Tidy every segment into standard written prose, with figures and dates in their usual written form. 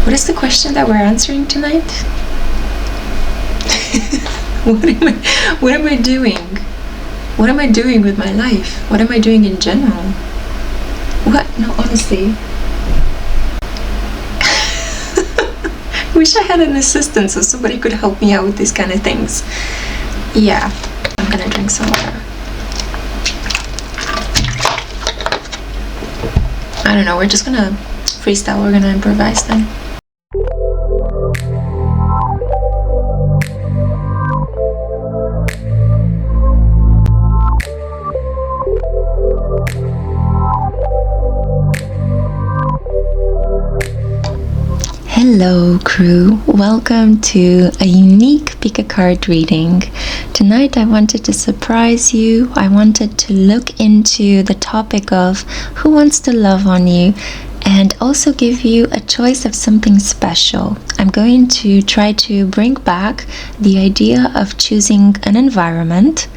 What is the question that we're answering tonight? What am I doing? What am I doing with my life? What am I doing in general? What? No, honestly. I wish I had an assistant so somebody could help me out with these kind of things. Yeah, I'm gonna drink some water. I don't know, we're just gonna freestyle, we're gonna improvise then. Hello crew, welcome to a unique pick a card reading. Tonight I wanted to surprise you. I wanted to look into the topic of who wants to love on you and also give you a choice of something special. I'm going to try to bring back the idea of choosing an environment.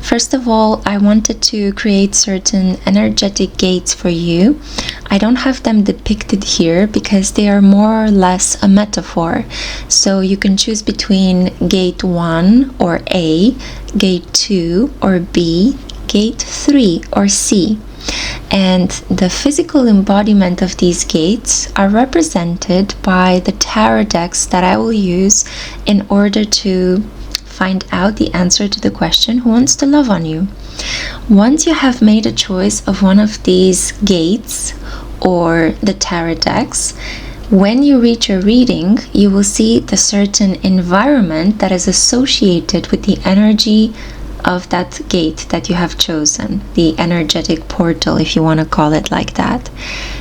First of all, I wanted to create certain energetic gates for you. I don't have them depicted here because they are more or less a metaphor. So you can choose between gate 1 or A, gate 2 or B, gate 3 or C. And the physical embodiment of these gates are represented by the tarot decks that I will use in order to find out the answer to the question, who wants to love on you? Once you have made a choice of one of these gates or the tarot decks, when you reach a reading, you will see the certain environment that is associated with the energy of that gate that you have chosen, the energetic portal, if you want to call it like that.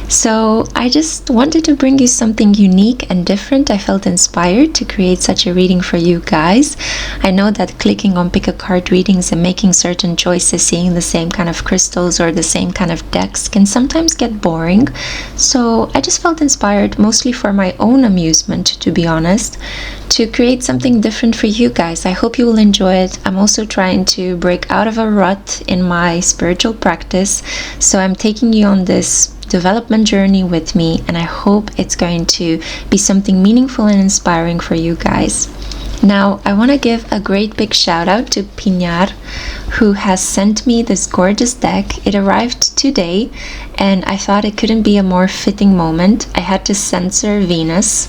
So I just wanted to bring you something unique and different. I felt inspired to create such a reading for you guys. I know that clicking on pick a card readings and making certain choices, seeing the same kind of crystals or the same kind of decks can sometimes get boring. So I just felt inspired, mostly for my own amusement, to be honest, to create something different for you guys. I hope you will enjoy it. I'm also trying to break out of a rut in my spiritual practice, so I'm taking you on this development journey with me, and I hope it's going to be something meaningful and inspiring for you guys. Now, I want to give a great big shout out to Pinar, who has sent me this gorgeous deck. It arrived today, and I thought it couldn't be a more fitting moment. I had to censor Venus.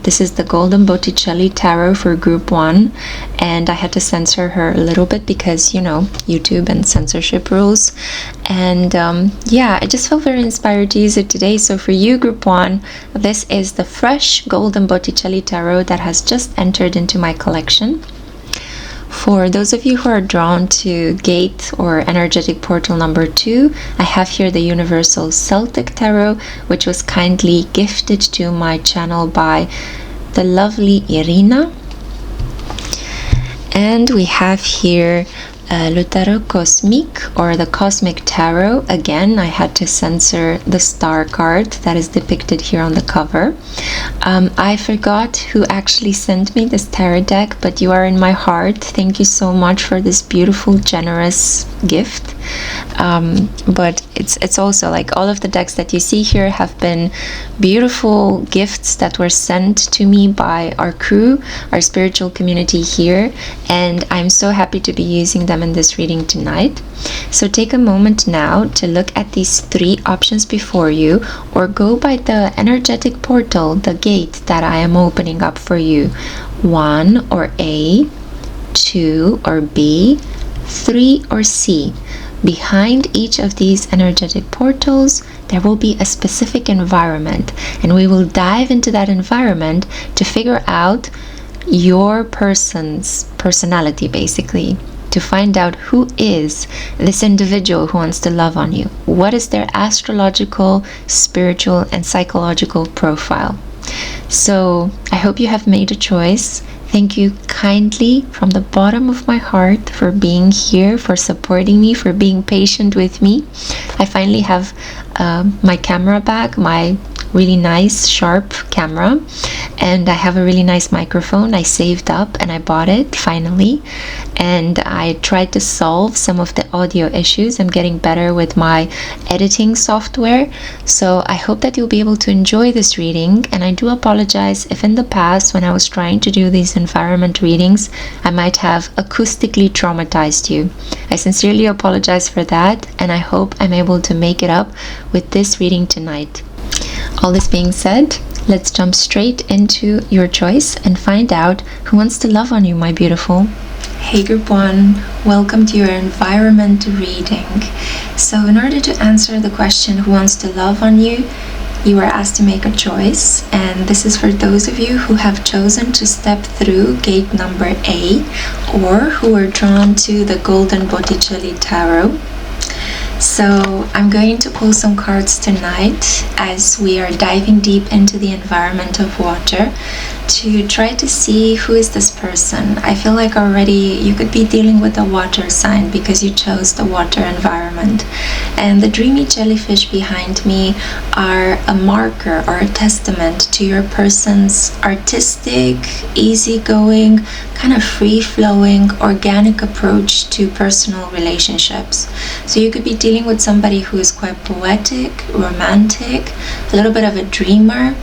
This is the Golden Botticelli Tarot for Group 1, and I had to censor her a little bit because, you know, YouTube and censorship rules. And yeah, I just felt very inspired to use it today. So for you, Group 1, this is the fresh Golden Botticelli Tarot that has just entered into my collection. For those of you who are drawn to gate or energetic portal number 2, I have here the Universal Celtic Tarot, which was kindly gifted to my channel by the lovely Irina. And we have here Le Tarot Cosmique, or the Cosmic Tarot. Again, I had to censor the star card that is depicted here on the cover. I forgot who actually sent me this tarot deck, but you are in my heart. Thank you so much for this beautiful, generous gift. But it's also like all of the decks that you see here have been beautiful gifts that were sent to me by our crew, our spiritual community here, and I'm so happy to be using them in this reading tonight. So take a moment now to look at these 3 options before you, or go by the energetic portal, the gate that I am opening up for you. 1 or A, 2 or B, 3 or C. Behind each of these energetic portals, there will be a specific environment, and we will dive into that environment to figure out your person's personality, basically, to find out who is this individual who wants to love on you. What is their astrological, spiritual, and psychological profile? So I hope you have made a choice. Thank you kindly from the bottom of my heart for being here, for supporting me, for being patient with me. I finally have my camera back, my really nice, sharp camera, and I have a really nice microphone. I saved up and I bought it finally, and I tried to solve some of the audio issues. I'm getting better with my editing software, so I hope that you'll be able to enjoy this reading. And I do apologize if in the past, when I was trying to do these environment readings, I might have acoustically traumatized you. I sincerely apologize for that, and I hope I'm able to make it up with this reading tonight. All this being said, let's jump straight into your choice and find out who wants to love on you, my beautiful. Hey group 1, welcome to your environment reading. So in order to answer the question who wants to love on you, you are asked to make a choice, and this is for those of you who have chosen to step through gate number A, or who are drawn to the Golden Botticelli Tarot. So I'm going to pull some cards tonight as we are diving deep into the environment of water to try to see who is this person. I feel like already you could be dealing with a water sign because you chose the water environment. And the dreamy jellyfish behind me are a marker or a testament to your person's artistic, easygoing, kind of free-flowing, organic approach to personal relationships. So you could be dealing with somebody who is quite poetic, romantic, a little bit of a dreamer,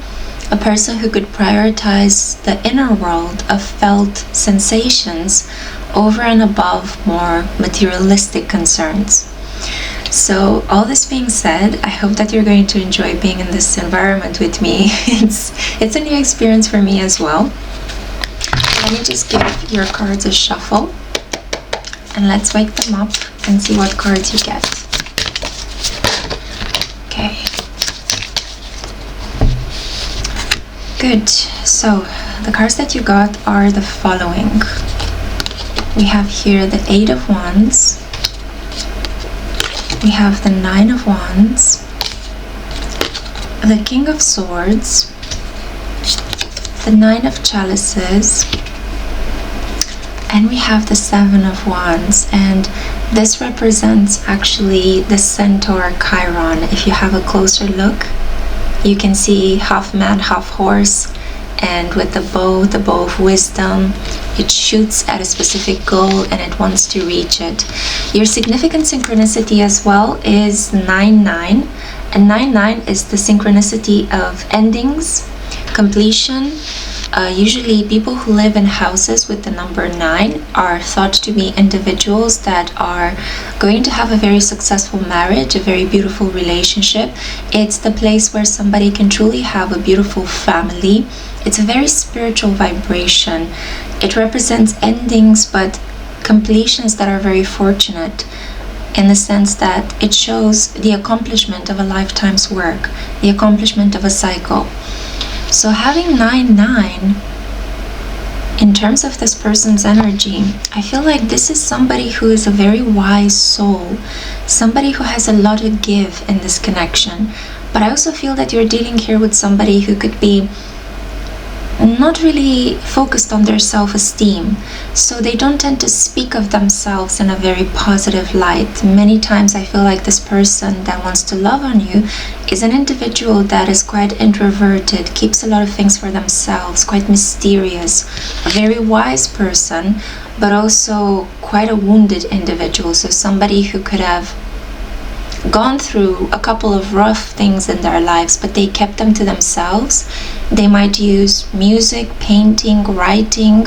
a person who could prioritize the inner world of felt sensations over and above more materialistic concerns. So all this being said, I hope that you're going to enjoy being in this environment with me. It's a new experience for me as well. Let me just give your cards a shuffle, and let's wake them up and see what cards you get. Okay. Good. So the cards that you got are the following. We have here the 8 of Wands. We have the 9 of Wands, the King of Swords, the 9 of Chalices, and we have the 7 of Wands. And this represents actually the Centaur Chiron. If you have a closer look, you can see half man, half horse, and with the bow of wisdom, it shoots at a specific goal and it wants to reach it. Your significant synchronicity as well is 9-9, and 9-9 is the synchronicity of endings, completion. Usually people who live in houses with the number 9 are thought to be individuals that are going to have a very successful marriage, a very beautiful relationship. It's the place where somebody can truly have a beautiful family. It's a very spiritual vibration. It represents endings, but completions that are very fortunate, in the sense that it shows the accomplishment of a lifetime's work, the accomplishment of a cycle. So having 9-9, in terms of this person's energy, I feel like this is somebody who is a very wise soul, somebody who has a lot to give in this connection. But I also feel that you're dealing here with somebody who could be not really focused on their self-esteem, so they don't tend to speak of themselves in a very positive light. Many times I feel like this person that wants to love on you is an individual that is quite introverted, keeps a lot of things for themselves, quite mysterious, a very wise person, but also quite a wounded individual. So somebody who could have gone through a couple of rough things in their lives, but they kept them to themselves. They might use music, painting, writing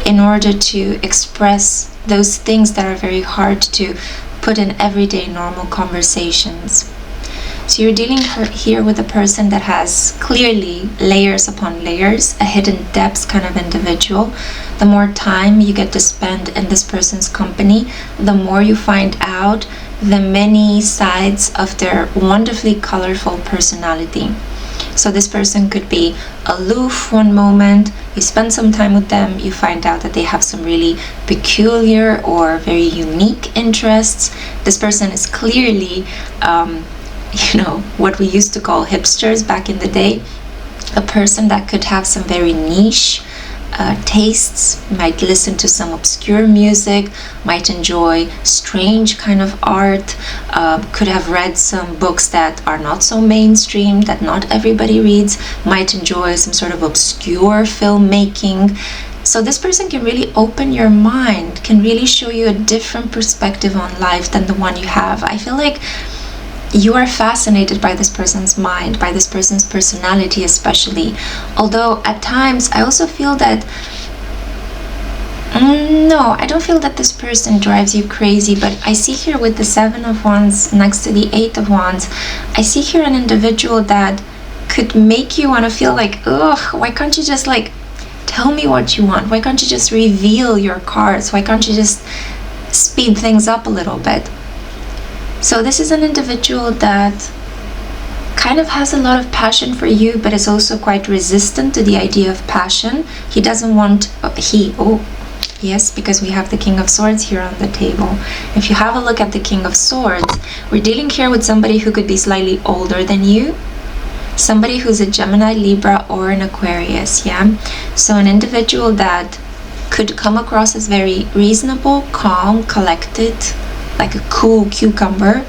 in order to express those things that are very hard to put in everyday normal conversations. So you're dealing here with a person that has clearly layers upon layers, a hidden depths kind of individual. The more time you get to spend in this person's company, the more you find out the many sides of their wonderfully colorful personality. So this person could be aloof one moment, you spend some time with them, you find out that they have some really peculiar or very unique interests. This person is clearly what we used to call hipsters back in the day, a person that could have some very niche tastes, might listen to some obscure music, might enjoy strange kind of art, could have read some books that are not so mainstream, that not everybody reads, might enjoy some sort of obscure filmmaking. So this person can really open your mind, can really show you a different perspective on life than the one you have. I feel like you are fascinated by this person's mind, by this person's personality especially. Although at times I also feel that, no, I don't feel that this person drives you crazy, but I see here with the 7 of Wands next to the 8 of Wands, I see here an individual that could make you want to feel like, ugh, why can't you just like tell me what you want? Why can't you just reveal your cards? Why can't you just speed things up a little bit? So this is an individual that kind of has a lot of passion for you, but is also quite resistant to the idea of passion. He doesn't want, yes, because we have the King of Swords here on the table. If you have a look at the King of Swords, we're dealing here with somebody who could be slightly older than you, somebody who's a Gemini, Libra, or an Aquarius, yeah? So an individual that could come across as very reasonable, calm, collected, like a cool cucumber,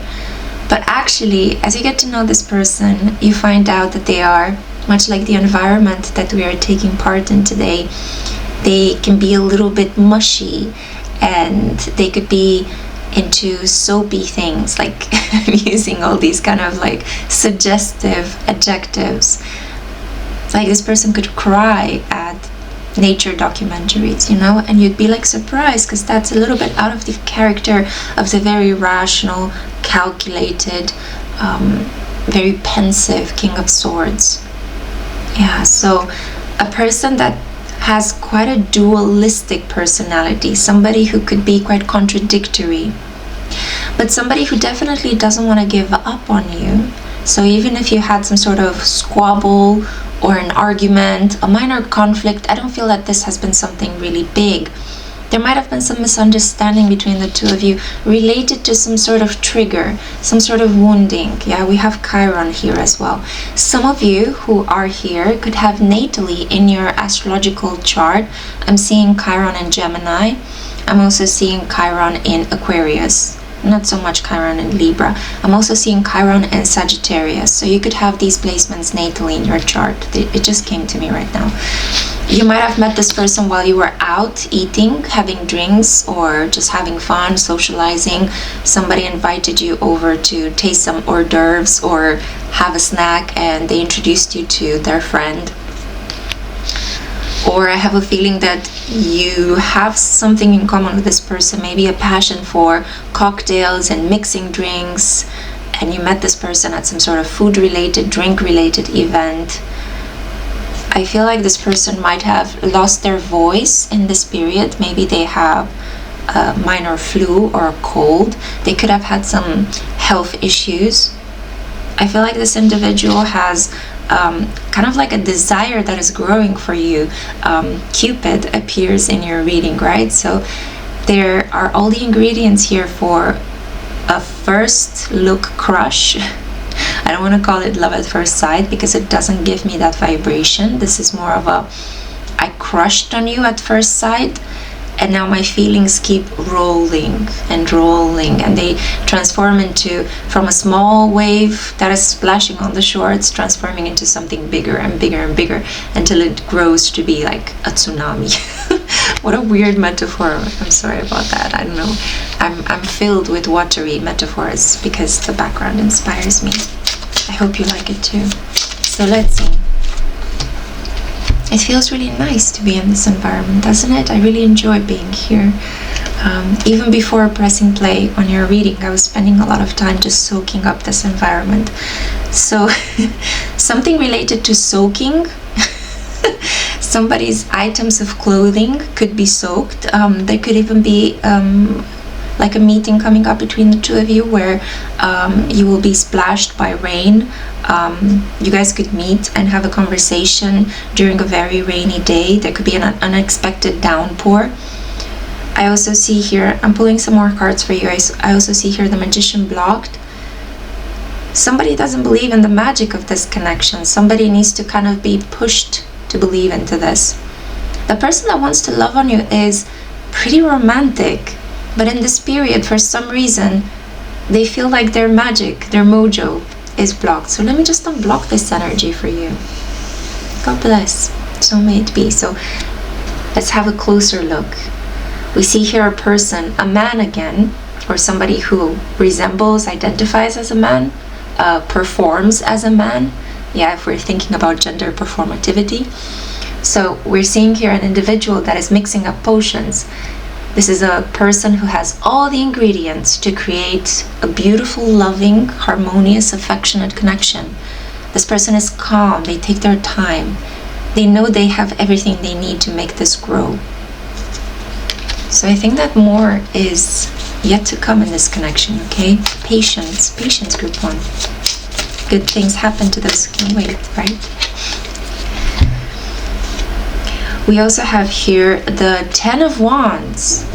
but actually as you get to know this person, you find out that they are much like the environment that we are taking part in today. They can be a little bit mushy, and they could be into soapy things, like using all these kind of like suggestive adjectives. It's like this person could cry at nature documentaries, you know, and you'd be like surprised, because that's a little bit out of the character of the very rational, calculated, very pensive King of Swords. Yeah, so a person that has quite a dualistic personality, somebody who could be quite contradictory, but somebody who definitely doesn't want to give up on you. So even if you had some sort of squabble or an argument, a minor conflict, I don't feel that this has been something really big. There might have been some misunderstanding between the two of you related to some sort of trigger, some sort of wounding. Yeah, we have Chiron here as well. Some of you who are here could have natally in your astrological chart, I'm seeing Chiron in Gemini. I'm also seeing Chiron in Aquarius. Not so much Chiron in Libra. I'm also seeing Chiron in Sagittarius. So you could have these placements natally in your chart. It just came to me right now. You might have met this person while you were out eating, having drinks, or just having fun, socializing. Somebody invited you over to taste some hors d'oeuvres or have a snack, and they introduced you to their friend. Or I have a feeling that you have something in common with this person, maybe a passion for cocktails and mixing drinks, and you met this person at some sort of food-related, drink-related event. I feel like this person might have lost their voice in this period. Maybe they have a minor flu or a cold. They could have had some health issues. I feel like this individual has kind of like a desire that is growing for you. Cupid appears in your reading, right? So there are all the ingredients here for a first look crush. I don't want to call it love at first sight, because it doesn't give me that vibration. This is more of a, I crushed on you at first sight, and now my feelings keep rolling and rolling, and they transform into, from a small wave that is splashing on the shore, it's transforming into something bigger and bigger and bigger until it grows to be like a tsunami. What a weird metaphor. I'm sorry about that. I don't know. I'm filled with watery metaphors because the background inspires me. I hope you like it too. So let's see. It feels really nice to be in this environment, doesn't it? I really enjoy being here. Even before pressing play on your reading, I was spending a lot of time just soaking up this environment. So something related to soaking. Somebody's items of clothing could be soaked. There could even be like a meeting coming up between the two of you where you will be splashed by rain. You guys could meet and have a conversation during a very rainy day. There could be an unexpected downpour. I also see here, I'm pulling some more cards for you. I also see here the Magician blocked. Somebody doesn't believe in the magic of this connection. Somebody needs to kind of be pushed to believe into this. The person that wants to love on you is pretty romantic, but in this period, for some reason, they feel like their magic, their mojo is blocked. So let me just unblock this energy for you. God bless. So may it be. So let's have a closer look. We see here a person, a man again, or somebody who resembles, identifies as a man, performs as a man. Yeah, if we're thinking about gender performativity. So we're seeing here an individual that is mixing up potions. This is a person who has all the ingredients to create a beautiful, loving, harmonious, affectionate connection. This person is calm, they take their time. They know they have everything they need to make this grow. So I think that more is yet to come in this connection, okay? Patience, group 1. Good things happen to those who can wait, right? We also have here the 10 of Wands.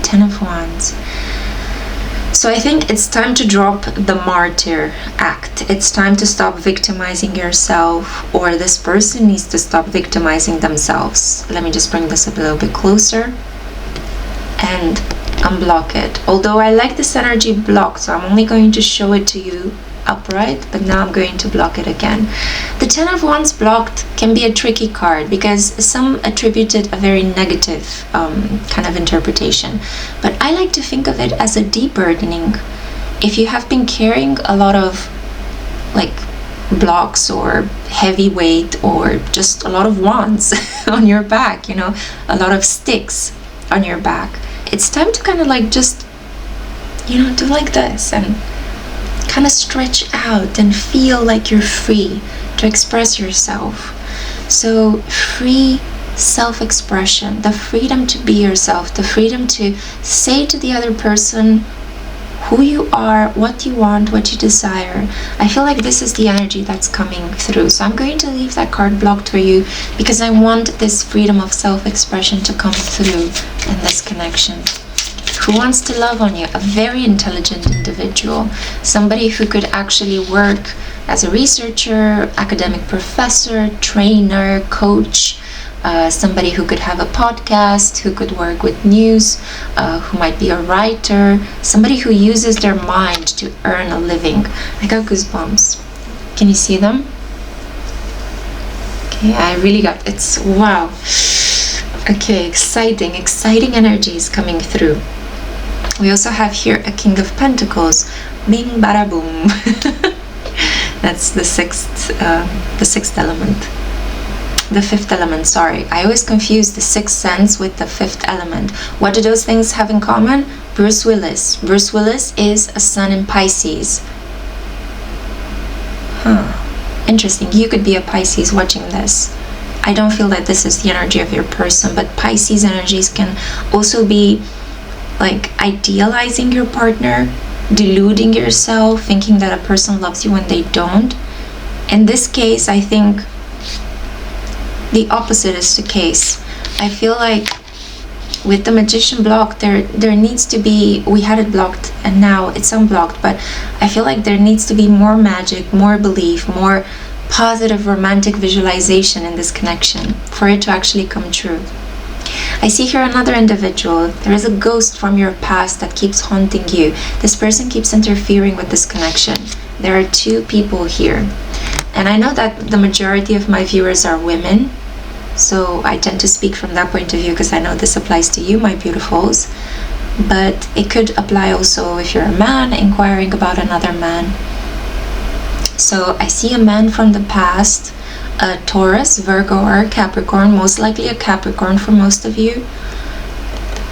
10 of Wands. So I think it's time to drop the martyr act. It's time to stop victimizing yourself, or this person needs to stop victimizing themselves. Let me just bring this up a little bit closer and unblock it. Although I like this energy blocked, so I'm only going to show it to you upright, but now I'm going to block it again. The 10 of Wands blocked can be a tricky card because some attributed a very negative kind of interpretation, but I like to think of it as a deburdening. If you have been carrying a lot of like blocks or heavy weight or just a lot of wands on your back, you know, a lot of sticks on your back, it's time to kind of like just, you know, do like this and kind of stretch out and feel like you're free to express yourself. So free self-expression, the freedom to be yourself, the freedom to say to the other person who you are, what you want, what you desire. I feel like this is the energy that's coming through. So I'm going to leave that card blocked for you because I want this freedom of self-expression to come through in this connection. Who wants to love on you? A very intelligent individual, somebody who could actually work as a researcher, academic professor, trainer, coach, somebody who could have a podcast, who could work with news, who might be a writer, somebody who uses their mind to earn a living. I got goosebumps. Can you see them? Okay, I really got, it's wow. Okay, exciting energy is coming through. We also have here a King of Pentacles. Bing, bada, boom. That's the sixth element. The fifth element, sorry. I always confuse the sixth sense with the fifth element. What do those things have in common? Bruce Willis. Bruce Willis is a sun in Pisces. Interesting. You could be a Pisces watching this. I don't feel that this is the energy of your person, but Pisces energies can also be like idealizing your partner, deluding yourself, thinking that a person loves you when they don't. In this case, I think the opposite is the case. I feel like with the Magician block, there needs to be, we had it blocked and now it's unblocked, but I feel like there needs to be more magic, more belief, more positive romantic visualization in this connection for it to actually come true. I see here another individual. There is a ghost from your past that keeps haunting you. This person keeps interfering with this connection. There are two people here. And I know that the majority of my viewers are women, so I tend to speak from that point of view because I know this applies to you, my beautifuls. But it could apply also if you're a man inquiring about another man. So I see a man from the past, a Taurus, Virgo, or a Capricorn, most likely a Capricorn for most of you,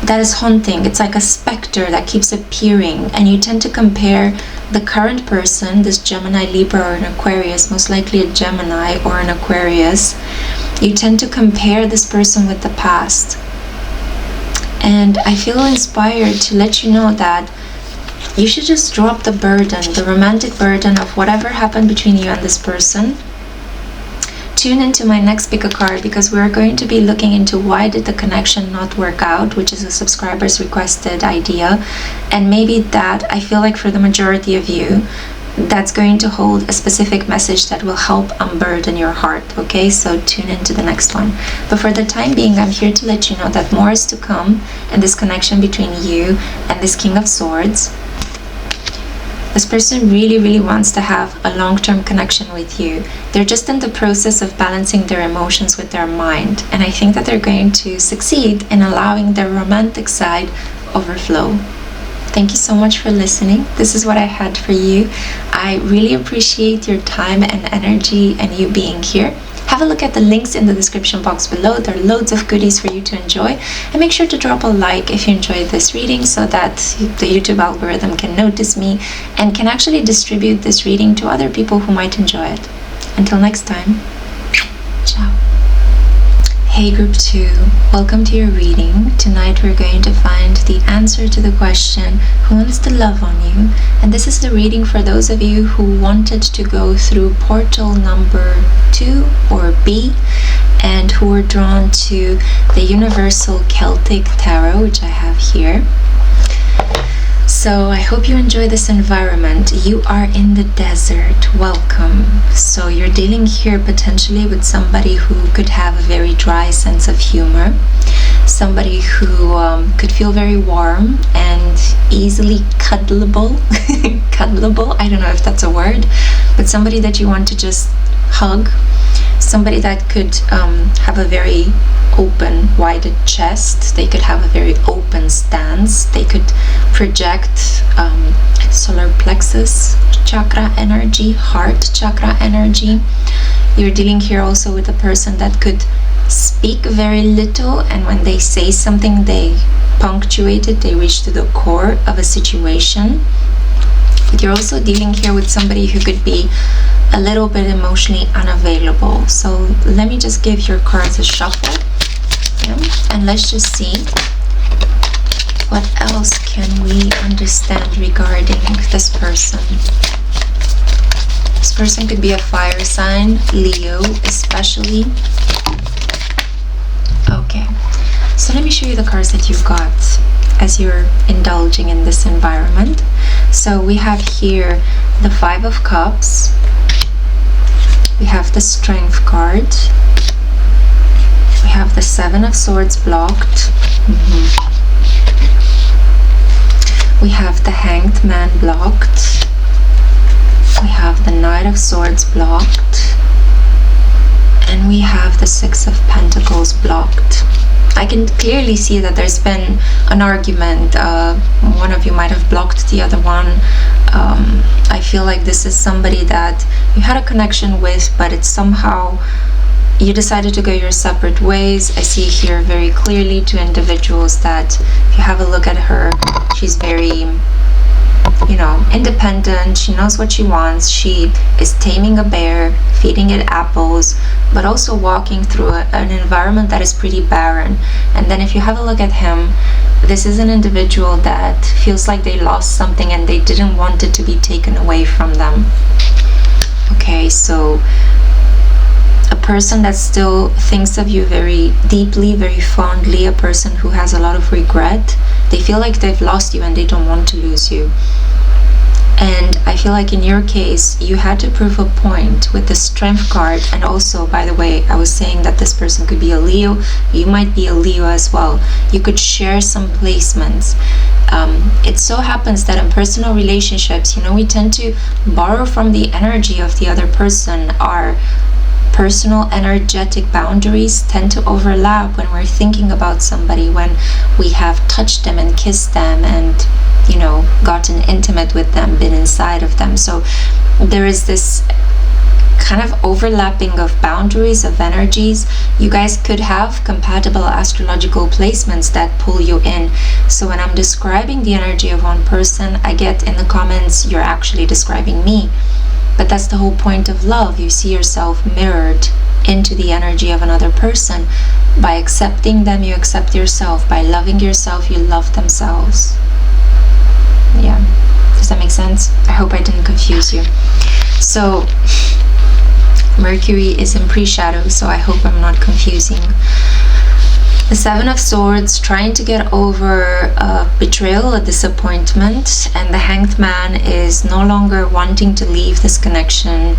that is haunting. It's like a specter that keeps appearing, and you tend to compare the current person, this Gemini, Libra, or an Aquarius, most likely a Gemini or an Aquarius. You tend to compare this person with the past. And I feel inspired to let you know that you should just drop the burden, the romantic burden of whatever happened between you and this person. Tune into my next pick a card because we're going to be looking into why did the connection not work out, which is a subscriber's requested idea. And maybe that, I feel like for the majority of you, that's going to hold a specific message that will help unburden your heart. Okay, so tune into the next one. But for the time being, I'm here to let you know that more is to come in this connection between you and this King of Swords. This person really wants to have a long-term connection with you. They're just in the process of balancing their emotions with their mind, and I think that they're going to succeed in allowing their romantic side overflow. Thank you so much for listening. This is what I had for you. I really appreciate your time and energy and you being here. Have a look at the links in the description box below. There are loads of goodies for you to enjoy. And make sure to drop a like if you enjoyed this reading so that the YouTube algorithm can notice me and can actually distribute this reading to other people who might enjoy it. Until next time, ciao. Hey Group 2, welcome to your reading. Tonight we're going to find the answer to the question, who wants to love on you? And this is the reading for those of you who wanted to go through portal number 2 or B, and who were drawn to the Universal Celtic Tarot, which I have here. So I hope you enjoy this environment. You are in the desert. Welcome. So you're dealing here potentially with somebody who could have a very dry sense of humor, somebody who could feel very warm and easily cuddleable. Cuddleable, I don't know if that's a word, but somebody that you want to just hug, somebody that could have a very open, wide chest. They could have a very open stance. They could project solar plexus chakra energy, heart chakra energy. You're dealing here also with a person that could speak very little, and when they say something, they punctuate it, they reach to the core of a situation. But you're also dealing here with somebody who could be a little bit emotionally unavailable. So let me just give your cards a shuffle, and let's just see what else can we understand regarding this person. This person could be a fire sign, Leo especially. Okay, so let me show you the cards that you've got as you're indulging in this environment. So we have here the Five of Cups, we have the Strength card, we have the Seven of Swords blocked, we have the Hanged Man blocked, we have the Knight of Swords blocked, and we have the Six of Pentacles blocked. I can clearly see that there's been an argument. One of you might have blocked the other one. I feel like this is somebody that you had a connection with, but it's somehow you decided to go your separate ways. I see here very clearly two individuals that, if you have a look at her, she's very, you know, independent. She knows what she wants. She is taming a bear, feeding it apples, but also walking through an environment that is pretty barren. And then if you have a look at him, this is an individual that feels like they lost something and they didn't want it to be taken away from them. Okay, so a person that still thinks of you very deeply, very fondly, a person who has a lot of regret. They feel like they've lost you and they don't want to lose you. And I feel like in your case, you had to prove a point with the Strength card. And also, by the way, I was saying that this person could be a Leo. You might be a Leo as well. You could share some placements. It so happens that in personal relationships, you know, we tend to borrow from the energy of the other person. Our personal energetic boundaries tend to overlap when we're thinking about somebody, when we have touched them and kissed them and, you know, gotten intimate with them, been inside of them. So there is this kind of overlapping of boundaries, of energies. You guys could have compatible astrological placements that pull you in. So when I'm describing the energy of one person, I get in the comments, you're actually describing me. But that's the whole point of love. You see yourself mirrored into the energy of another person. By accepting them, you accept yourself. By loving yourself, you love themselves. Yeah, does that make sense? I hope I didn't confuse you. So Mercury is in pre-shadow, so I hope I'm not confusing. The Seven of Swords, trying to get over a betrayal, a disappointment, and the Hanged Man is no longer wanting to leave this connection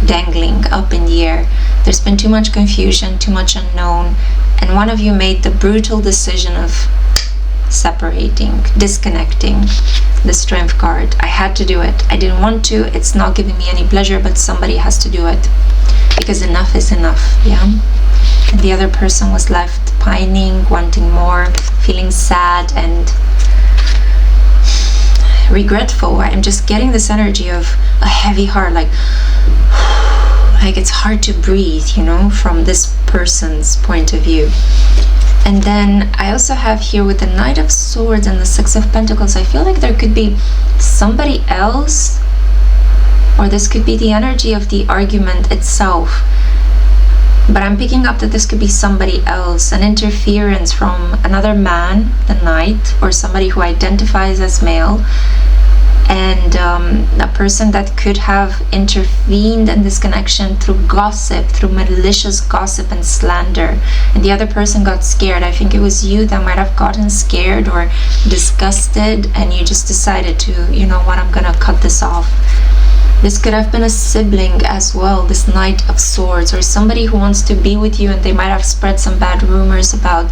dangling up in the air. There's been too much confusion, too much unknown, and one of you made the brutal decision of separating, disconnecting. The Strength card. I had to do it. I didn't want to. It's not giving me any pleasure, but somebody has to do it. Because enough is enough, yeah? And the other person was left pining, wanting more, feeling sad and regretful. I'm just getting this energy of a heavy heart, like it's hard to breathe, you know, from this person's point of view. And then I also have here with the Knight of Swords and the Six of Pentacles, I feel like there could be somebody else, or this could be the energy of the argument itself. But I'm picking up that this could be somebody else, an interference from another man, the Knight, or somebody who identifies as male, and a person that could have intervened in this connection through gossip, through malicious gossip and slander, and the other person got scared. I think it was you that might have gotten scared or disgusted, and you just decided to, you know what, I'm gonna cut this off. This could have been a sibling as well, this Knight of Swords, or somebody who wants to be with you and they might have spread some bad rumors about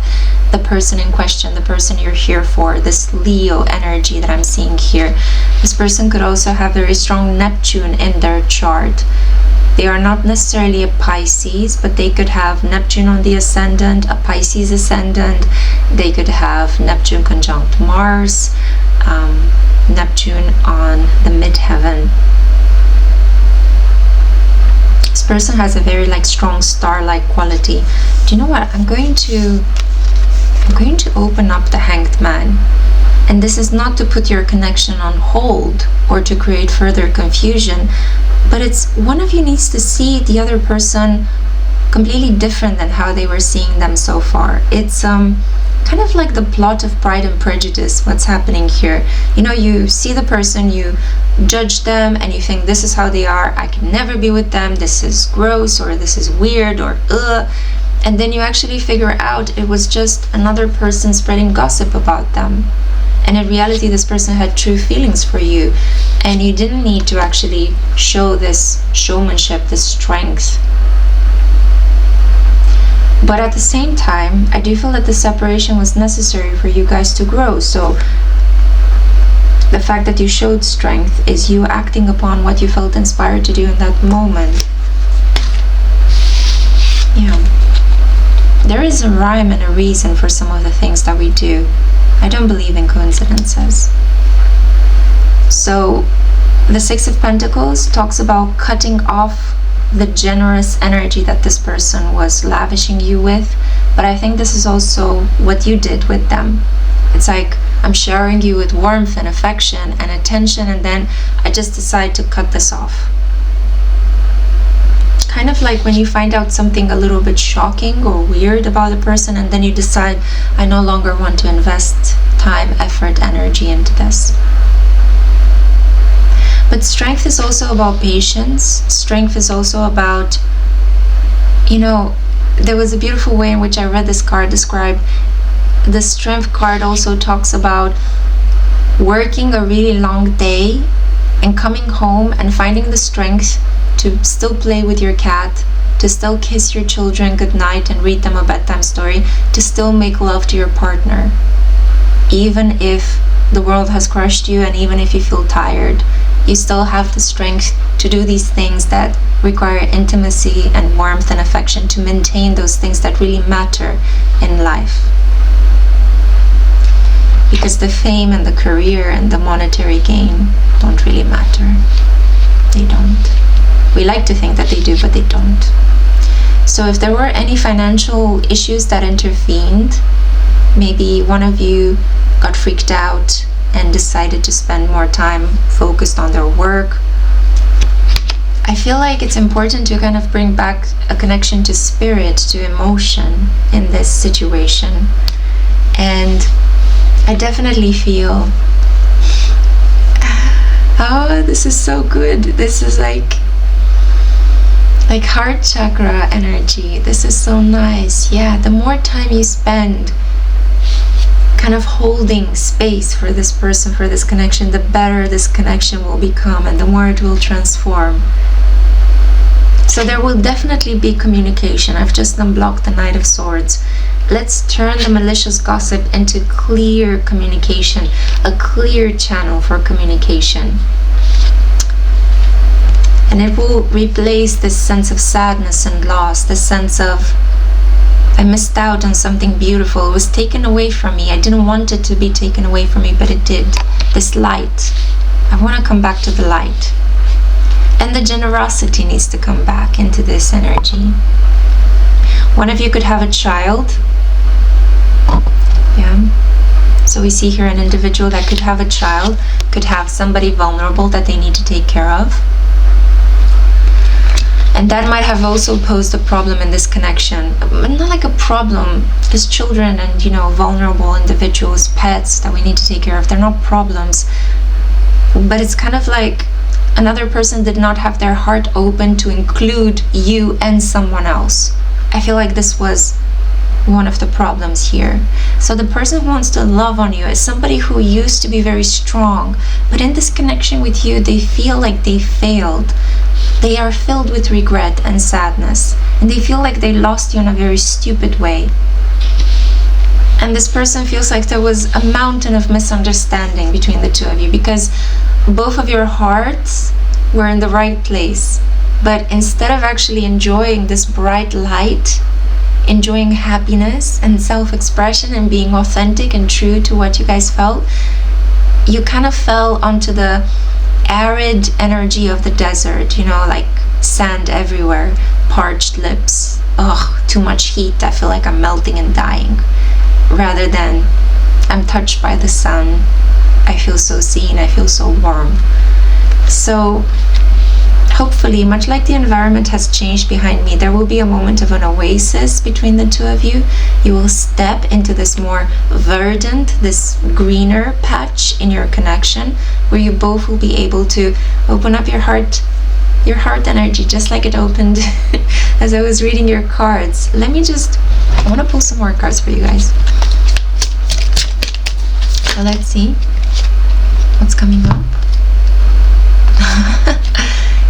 the person in question, the person you're here for, this Leo energy that I'm seeing here. This person could also have very strong Neptune in their chart. They are not necessarily a Pisces, but they could have Neptune on the ascendant, a Pisces ascendant. They could have Neptune conjunct Mars, Neptune on the midheaven. This person has a very strong star-like quality. Do you know what? I'm going to open up the Hanged Man. And this is not to put your connection on hold or to create further confusion, but it's one of you needs to see the other person completely different than how they were seeing them so far. It's kind of like the plot of Pride and Prejudice, what's happening here. You know, you see the person, you judge them, and you think this is how they are, I can never be with them, this is gross, or this is weird, or ugh. And then you actually figure out it was just another person spreading gossip about them. And in reality, this person had true feelings for you, and you didn't need to actually show this showmanship, this strength. But at the same time, I do feel that the separation was necessary for you guys to grow. So the fact that you showed strength is you acting upon what you felt inspired to do in that moment. Yeah. There is a rhyme and a reason for some of the things that we do. I don't believe in coincidences. So the Six of Pentacles talks about cutting off the generous energy that this person was lavishing you with, but I think this is also what you did with them. It's like I'm showering you with warmth and affection and attention, and then I just decide to cut this off. Kind of like when you find out something a little bit shocking or weird about a person, and then you decide, I no longer want to invest time, effort, energy into this. But strength is also about patience. Strength is also about, you know, there was a beautiful way in which I read this card described. The Strength card also talks about working a really long day and coming home and finding the strength to still play with your cat, to still kiss your children goodnight and read them a bedtime story, to still make love to your partner. Even if the world has crushed you and even if you feel tired, you still have the strength to do these things that require intimacy and warmth and affection, to maintain those things that really matter in life. Because the fame and the career and the monetary gain don't really matter. They don't. We like to think that they do, but they don't. So if there were any financial issues that intervened, maybe one of you got freaked out and decided to spend more time focused on their work. I feel like it's important to kind of bring back a connection to spirit, to emotion in this situation. And I definitely feel, oh, this is so good. This is like, Like heart chakra energy. This is so nice. Yeah, the more time you spend kind of holding space for this person, for this connection, the better this connection will become and the more it will transform. So there will definitely be communication. I've just unblocked the Knight of Swords. Let's turn the malicious gossip into clear communication, a clear channel for communication. And it will replace this sense of sadness and loss, this sense of, I missed out on something beautiful. It was taken away from me. I didn't want it to be taken away from me, but it did. This light. I want to come back to the light. And the generosity needs to come back into this energy. One of you could have a child. Yeah. So we see here an individual that could have a child, could have somebody vulnerable that they need to take care of. And that might have also posed a problem in this connection. But not like a problem, because children and, vulnerable individuals, pets that we need to take care of, they're not problems. But it's kind of like another person did not have their heart open to include you and someone else. I feel like this was one of the problems here. So the person who wants to love on you is somebody who used to be very strong, but in this connection with you, they feel like they failed. They are filled with regret and sadness, and they feel like they lost you in a very stupid way. And this person feels like there was a mountain of misunderstanding between the two of you, because both of your hearts were in the right place. But instead of actually enjoying this bright light, enjoying happiness and self-expression and being authentic and true to what you guys felt, you kind of fell onto the arid energy of the desert, like sand everywhere, parched lips, too much heat, I feel like I'm melting and dying, rather than I'm touched by the sun, I feel so seen, I feel so warm. So hopefully, much like the environment has changed behind me, there will be a moment of an oasis between the two of you. You will step into this more verdant, this greener patch in your connection, where you both will be able to open up your heart energy, just like it opened as I was reading your cards. I want to pull some more cards for you guys. So let's see what's coming up.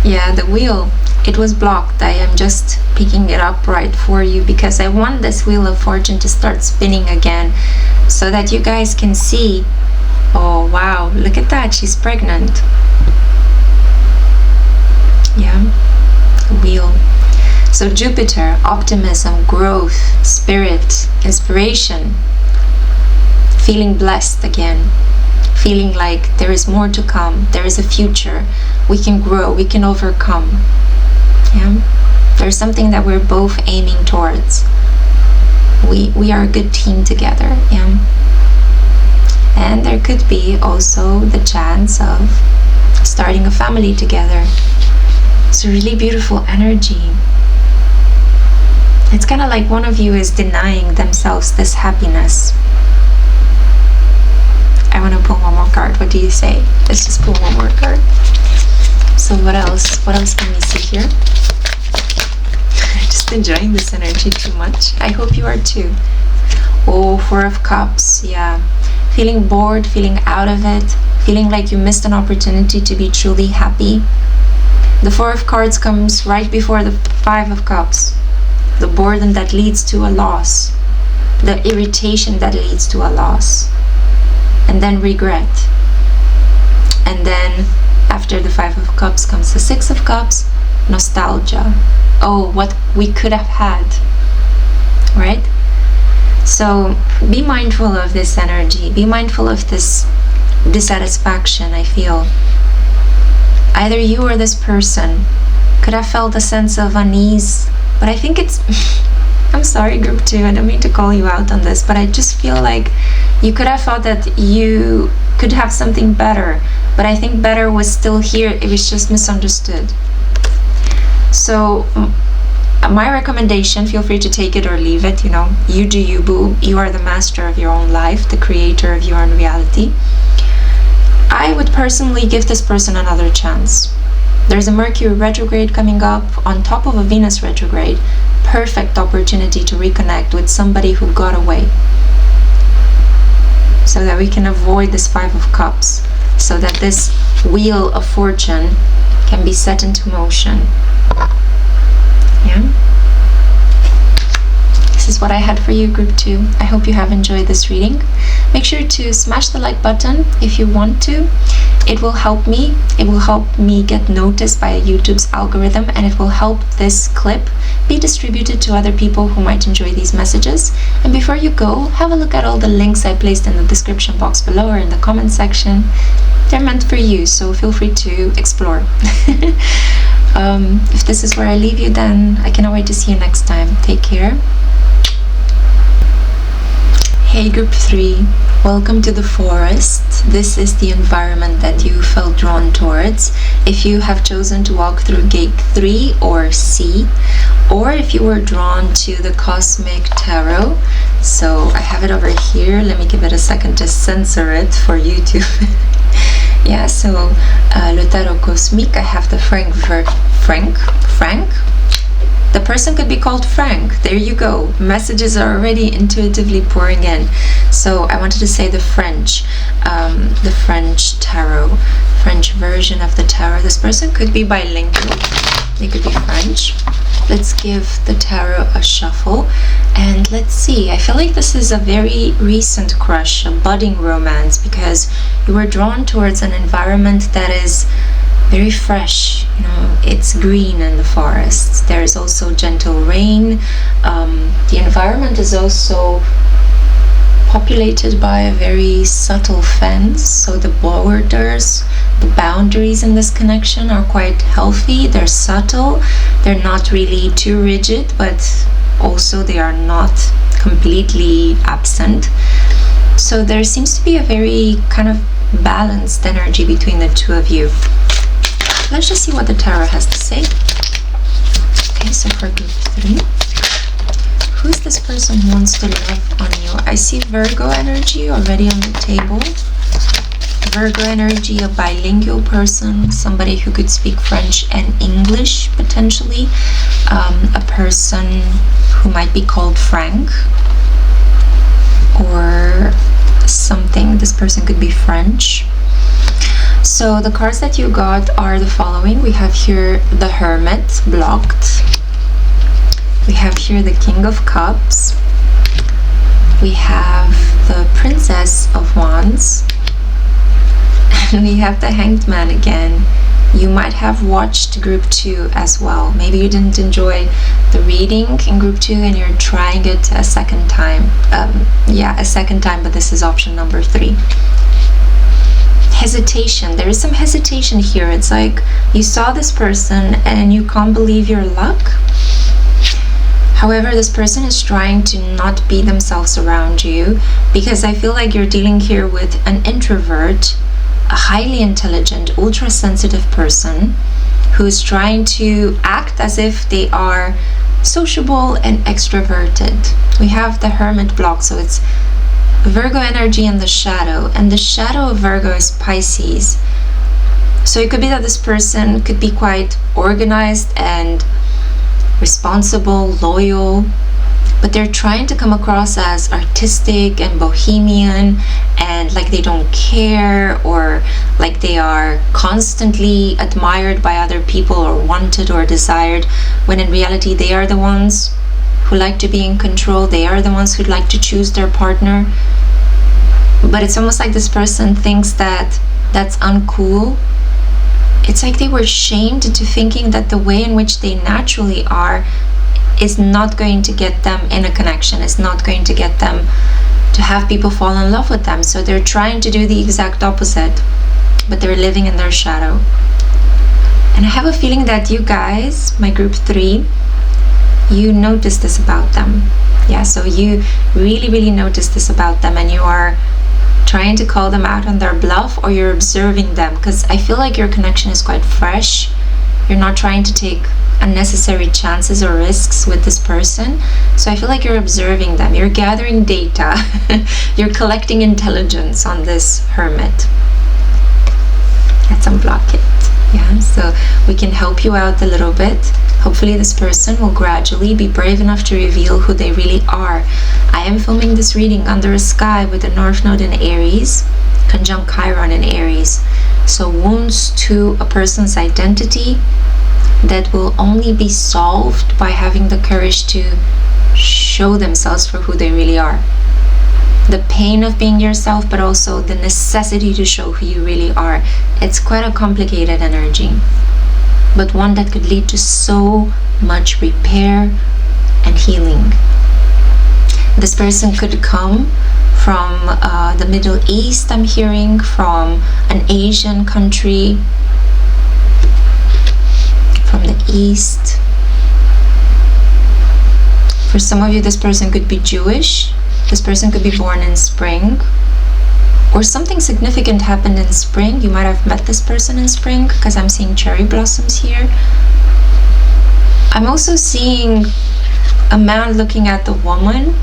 Yeah, the wheel, it was blocked. I am just picking it up right for you because I want this Wheel of Fortune to start spinning again so that you guys can see. Oh wow, look at that, she's pregnant. Yeah, the wheel. So Jupiter, optimism, growth, spirit, inspiration, feeling blessed again, feeling like there is more to come, there is a future, we can grow, we can overcome. Yeah, there's something that we're both aiming towards. We are a good team together. Yeah, and there could be also the chance of starting a family together. It's a really beautiful energy. It's kind of like one of you is denying themselves this happiness. I want to pull one more card. What do you say? Let's just pull one more card. So what else? What else can we see here? I'm just enjoying this energy too much. I hope you are too. Oh, Four of Cups. Yeah. Feeling bored, feeling out of it, feeling like you missed an opportunity to be truly happy. The Four of Cards comes right before the Five of Cups. The boredom that leads to a loss. The irritation that leads to a loss. And then regret. And then after the Five of Cups comes the Six of Cups, nostalgia. Oh, what we could have had, right? So be mindful of this energy. Be mindful of this dissatisfaction, I feel. Either you or this person could have felt a sense of unease, but I think it's I'm sorry, group 2, I don't mean to call you out on this, but I just feel like you could have thought that you could have something better, but I think better was still here, it was just misunderstood. So my recommendation, feel free to take it or leave it, you do you, boo. You are the master of your own life, the creator of your own reality. I would personally give this person another chance. There's a Mercury retrograde coming up on top of a Venus retrograde. Perfect opportunity to reconnect with somebody who got away, so that we can avoid this Five of Cups, so that this wheel of fortune can be set into motion. Yeah, this is what I had for you, group 2. I hope you have enjoyed this reading. Make sure to smash the like button if you want to. It will help me. It will help me get noticed by YouTube's algorithm, and it will help this clip be distributed to other people who might enjoy these messages. And before you go, have a look at all the links I placed in the description box below or in the comment section. They're meant for you, so feel free to explore. If this is where I leave you, then I cannot wait to see you next time. Take care. Hey group 3, welcome to the forest. This is the environment that you felt drawn towards. If you have chosen to walk through gate 3 or C, or if you were drawn to the Cosmic Tarot. So I have it over here. Let me give it a second to censor it for YouTube. Yeah, so Le Tarot Cosmique, I have the Frank. The person could be called Frank. There you go. Messages are already intuitively pouring in. So I wanted to say the French tarot, French version of the tarot. This person could be bilingual. They could be French. Let's give the tarot a shuffle and let's see. I feel like this is a very recent crush, a budding romance, because you were drawn towards an environment that is very fresh. You know, it's green in the forest. There is also gentle rain. The environment is also populated by a very subtle fence, so the borders, the boundaries in this connection are quite healthy. They're subtle. They're not really too rigid, but also they are not completely absent. So there seems to be a very kind of balanced energy between the two of you. Let's just see what the tarot has to say. Okay, so for group 3, who's this person who wants to love on you? I see Virgo energy already on the table. Virgo energy, a bilingual person, somebody who could speak French and English potentially. A person who might be called Frank or something. This person could be French. So the cards that you got are the following. We have here the Hermit, blocked. We have here the King of Cups. We have the Princess of Wands. And we have the Hanged Man again. You might have watched group 2 as well. Maybe you didn't enjoy the reading in group 2 and you're trying it a second time. A second time, but this is option number 3. Hesitation. There is some hesitation here. It's like you saw this person and you can't believe your luck. However, this person is trying to not be themselves around you, because I feel like you're dealing here with an introvert, a highly intelligent, ultra sensitive person who is trying to act as if they are sociable and extroverted. We have the Hermit block, so it's Virgo energy in the shadow, and the shadow of Virgo is Pisces. So it could be that this person could be quite organized and responsible, loyal, but they're trying to come across as artistic and bohemian and like they don't care, or like they are constantly admired by other people or wanted or desired, when in reality they are the ones who like to be in control. They are the ones who'd like to choose their partner. But it's almost like this person thinks that that's uncool. It's like they were shamed into thinking that the way in which they naturally are is not going to get them in a connection, is not going to get them to have people fall in love with them. So they're trying to do the exact opposite, but they're living in their shadow. And I have a feeling that you guys, my group 3, you notice this about them. Yeah, so you really notice this about them, and you are trying to call them out on their bluff, or you're observing them, because I feel like your connection is quite fresh. You're not trying to take unnecessary chances or risks with this person. So I feel like you're observing them. You're gathering data. You're collecting intelligence on this Hermit. Let's unblock it. Yeah, so we can help you out a little bit. Hopefully this person will gradually be brave enough to reveal who they really are. I am filming this reading under a sky with the North Node in Aries, conjunct Chiron in Aries. So wounds to a person's identity that will only be solved by having the courage to show themselves for who they really are. The pain of being yourself, but also the necessity to show who you really are. It's quite a complicated energy, but one that could lead to so much repair and healing. This person could come from the Middle East, I'm hearing, from an Asian country, from the East. For some of you, this person could be Jewish. This person could be born in spring, or something significant happened in spring. You might have met this person in spring, because I'm seeing cherry blossoms here. I'm also seeing a man looking at the woman,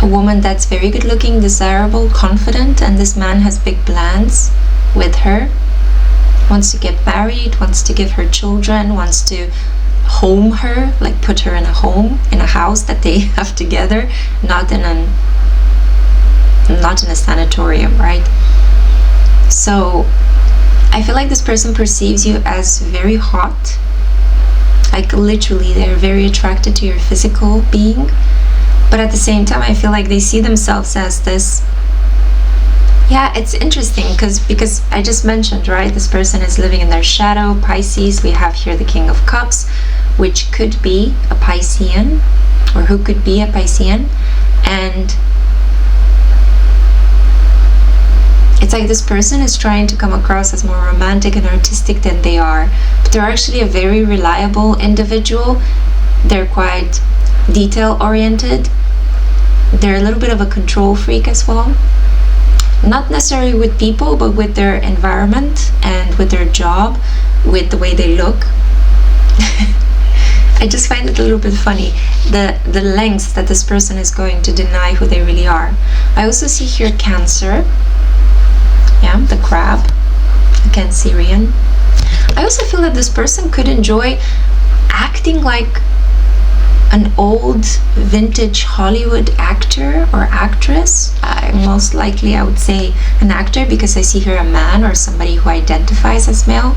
a woman that's very good looking, desirable, confident, and this man has big plans with her, wants to get married, wants to give her children, wants to home her, like put her in a home, in a house that they have together, not in a sanatorium, right? So I feel like this person perceives you as very hot, like literally they're very attracted to your physical being, but at the same time I feel like they see themselves as this. Yeah, it's interesting because I just mentioned, right, this person is living in their shadow, Pisces. We have here the King of Cups, which could be a Piscean, or who could be a Piscean. And it's like this person is trying to come across as more romantic and artistic than they are, but they're actually a very reliable individual. They're quite detail oriented. They're a little bit of a control freak as well. Not necessarily with people, but with their environment and with their job, with the way they look. I just find it a little bit funny, the lengths that this person is going to deny who they really are. I also see here Cancer. Yeah, the crab, the Cancerian. I also feel that this person could enjoy acting like an old vintage Hollywood actor or actress. Most likely I would say an actor, because I see here a man or somebody who identifies as male,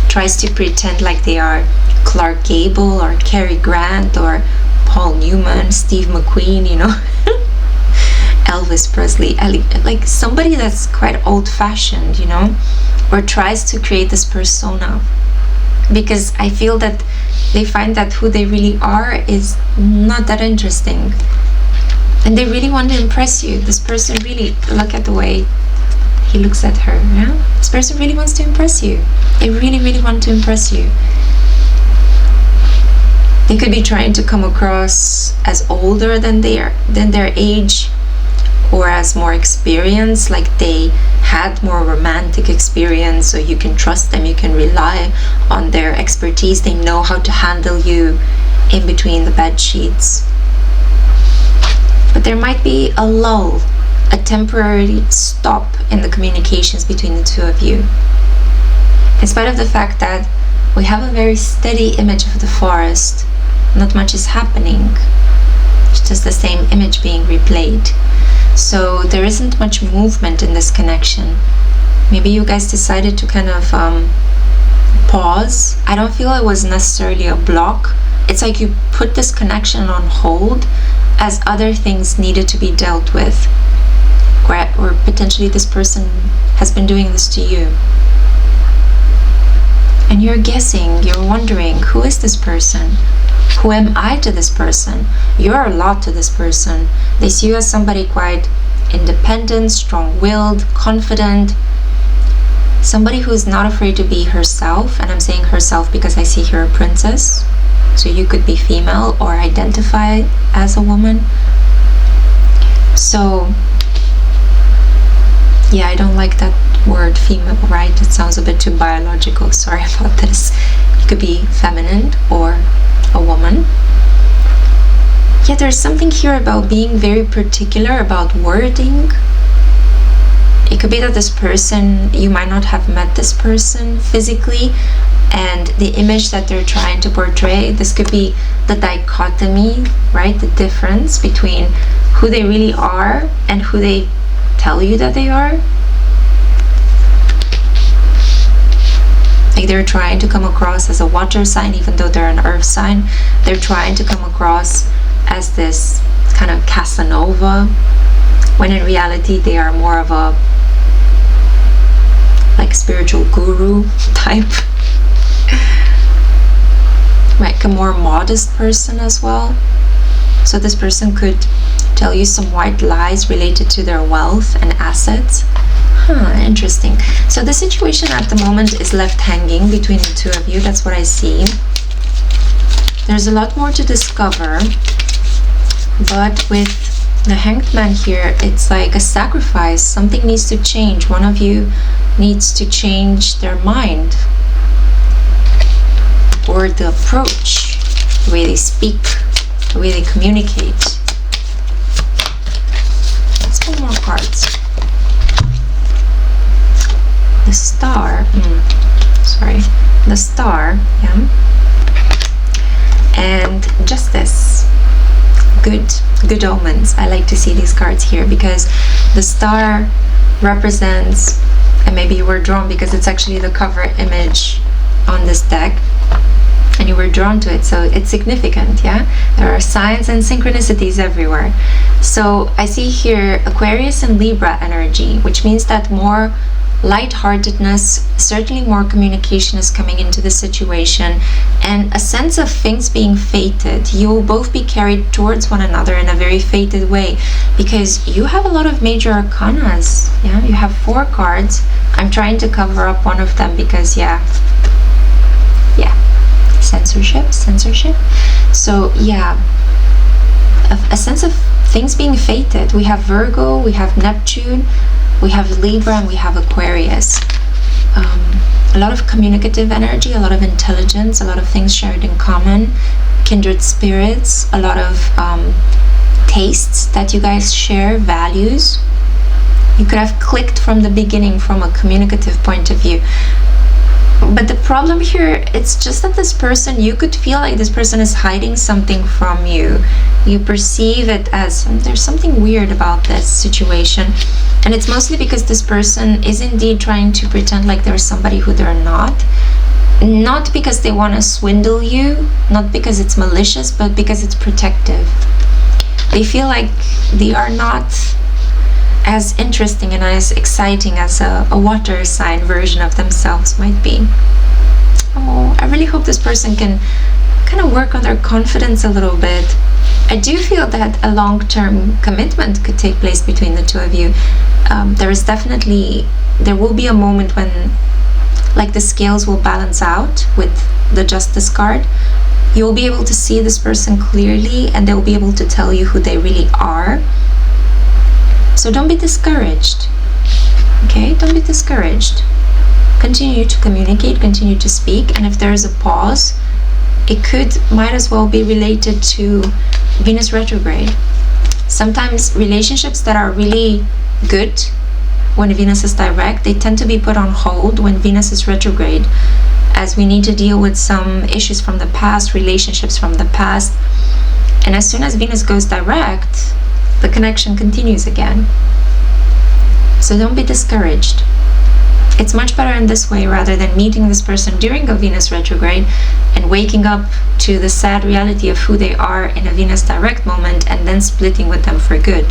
tries to pretend like they are Clark Gable or Cary Grant or Paul Newman, Steve McQueen, you know. Elvis Presley, like somebody that's quite old-fashioned, you know, or tries to create this persona, because I feel that they find that who they really are is not that interesting, and they really want to impress you. This person really, look at the way he looks at her. Yeah, this person really wants to impress you. They really want to impress you. They could be trying to come across as older than their age, or as more experienced, like they had more romantic experience, so you can trust them, you can rely on their expertise. They know how to handle you in between the bed sheets. But there might be a lull, a temporary stop in the communications between the two of you. In spite of the fact that we have a very steady image of the forest, not much is happening. It's just the same image being replayed. So there isn't much movement in this connection. Maybe you guys decided to kind of pause. I don't feel it was necessarily a block. It's like you put this connection on hold as other things needed to be dealt with, or potentially this person has been doing this to you. And you're guessing, you're wondering, who is this person? Who am I to this person? You're a lot to this person. They see you as somebody quite independent, strong-willed, confident, somebody who is not afraid to be herself. And I'm saying herself because I see here a princess. So you could be female or identify as a woman. So yeah, I don't like that word female, right? It sounds a bit too biological. Sorry about this. You could be feminine or a woman. Yeah, there's something here about being very particular about wording It could be that this person, you might not have met this person physically, and the image that they're trying to portray, this could be the dichotomy, right? The difference between who they really are and who they tell you that they are. Like they're trying to come across as a water sign, even though they're an earth sign. They're trying to come across as this kind of Casanova, when in reality they are more of a like spiritual guru type, like a more modest person as well. So this person could tell you some white lies related to their wealth and assets. Interesting. So the situation at the moment is left hanging between the two of you. That's what I see. There's a lot more to discover, but with the Hanged Man here, it's like a sacrifice. Something needs to change. One of you needs to change their mind, or the approach, the way they speak, the way they communicate. Let's pull more cards. The Star, the Star, yeah, and Justice. Good omens. I like to see these cards here because the Star represents, and maybe you were drawn because it's actually the cover image on this deck and you were drawn to it, so it's significant. Yeah, there are signs and synchronicities everywhere. So I see here Aquarius and Libra energy, which means that more lightheartedness, certainly more communication is coming into the situation, and a sense of things being fated. You will both be carried towards one another in a very fated way, because you have a lot of major arcanas. Yeah, you have 4 cards. I'm trying to cover up one of them because censorship. So yeah, a sense of things being fated. We have Virgo, we have Neptune, we have Libra, and we have Aquarius. A lot of communicative energy, a lot of intelligence, a lot of things shared in common, kindred spirits, a lot of tastes that you guys share, values. You could have clicked from the beginning from a communicative point of view. But the problem here, it's just that this person, you could feel like this person is hiding something from you. You perceive it as, there's something weird about this situation. And it's mostly because this person is indeed trying to pretend like they're somebody who they're not. Not because they want to swindle you, not because it's malicious, but because it's protective. They feel like they are not as interesting and as exciting as a water sign version of themselves might be. Oh, I really hope this person can kind of work on their confidence a little bit. I do feel that a long-term commitment could take place between the two of you. There will be a moment when like the scales will balance out with the Justice card. You'll be able to see this person clearly, and they'll be able to tell you who they really are. So don't be discouraged, okay? Don't be discouraged. Continue to communicate, continue to speak, and if there is a pause, it might as well be related to Venus retrograde. Sometimes relationships that are really good when Venus is direct, they tend to be put on hold when Venus is retrograde, as we need to deal with some issues from the past, relationships from the past. And as soon as Venus goes direct, the connection continues again. So don't be discouraged. It's much better in this way rather than meeting this person during a Venus retrograde and waking up to the sad reality of who they are in a Venus direct moment and then splitting with them for good.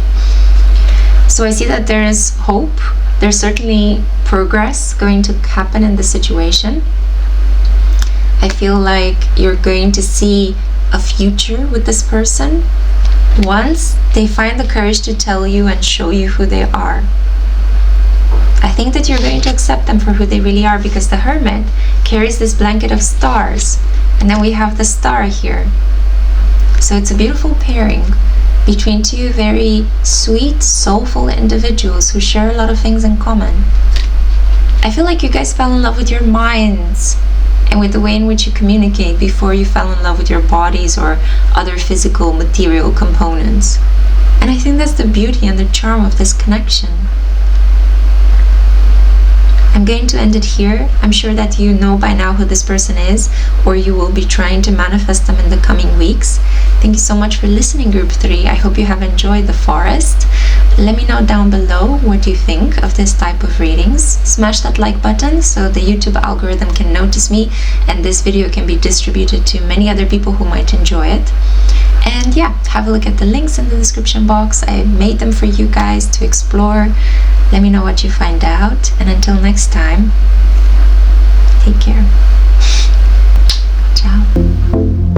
So I see that there is hope. There's certainly progress going to happen in the situation. I feel like you're going to see a future with this person once they find the courage to tell you and show you who they are. I think that you're going to accept them for who they really are, because the Hermit carries this blanket of stars, and then we have the Star here. So it's a beautiful pairing between two very sweet, soulful individuals who share a lot of things in common. I feel like you guys fell in love with your minds and with the way in which you communicate before you fell in love with your bodies or other physical material components. And I think that's the beauty and the charm of this connection. I'm going to end it here. I'm sure that you know by now who this person is, or you will be trying to manifest them in the coming weeks. Thank you so much for listening, Group 3. I hope you have enjoyed the forest. Let me know down below what you think of this type of readings. Smash that like button so the YouTube algorithm can notice me and this video can be distributed to many other people who might enjoy it. And yeah, have a look at the links in the description box. I made them for you guys to explore. Let me know what you find out. And until next time, take care. Ciao.